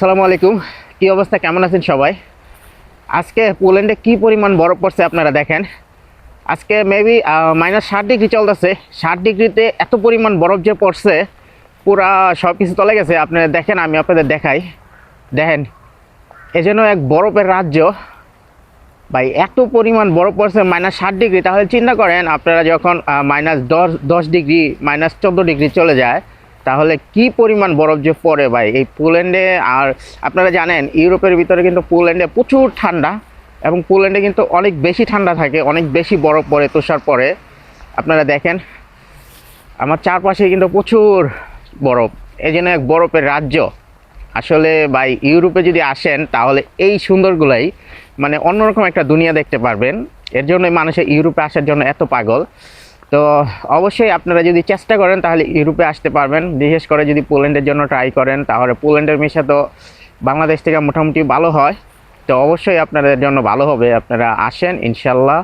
আসসালামু আলাইকুম। কি অবস্থা, কেমন আছেন সবাই? আজকে পোল্যান্ডে কি পরিমাণ বরফ পড়ছে আপনারা দেখেন। আজকে মেবি -60 ডিগ্রি চলতেছে। 60 ডিগ্রিতে এত পরিমাণ বরফ যে পড়ছে, পুরা সব কিছু চলে গেছে। আপনারা দেখেন, আমি আপনাদের দেখাই। দেখেন, এ যেন এক বরফের রাজ্য। ভাই, এত পরিমাণ বরফ পড়ছে -60 ডিগ্রি। তাহলে চিন্তা করেন, আপনারা যখন -10 ডিগ্রি, -14 ডিগ্রি চলে যায়, তাহলে কি পরিমাণ বরফ যে পড়ে ভাই এই পোল্যান্ডে। আর আপনারা জানেন, ইউরোপের ভিতরে কিন্তু পোল্যান্ডে প্রচুর ঠান্ডা, এবং পোল্যান্ডে কিন্তু অনেক বেশি ঠান্ডা থাকে, অনেক বেশি বরফ পড়ে, তুষার পড়ে। আপনারা দেখেন, আমার চারপাশে কিন্তু প্রচুর বরফ। এই জন্য এক বরফের রাজ্য। আসলে ভাই, ইউরোপে যদি আসেন তাহলে এই সুন্দরগুলাই, মানে অন্যরকম একটা দুনিয়া দেখতে পারবেন। এর জন্যই মানুষের ইউরোপে আসার জন্য এত পাগল। তো অবশ্যই আপনারা যদি চেষ্টা করেন তাহলে ইউরোপে আসতে পারবেন। বিশেষ করে যদি পোল্যান্ডের জন্য ট্রাই করেন, তাহলে পোল্যান্ডের মিশা তো বাংলাদেশ থেকে মোটামুটি ভালো হয়। তো অবশ্যই আপনাদের জন্য ভালো হবে, আপনারা আসেন ইনশাল্লাহ।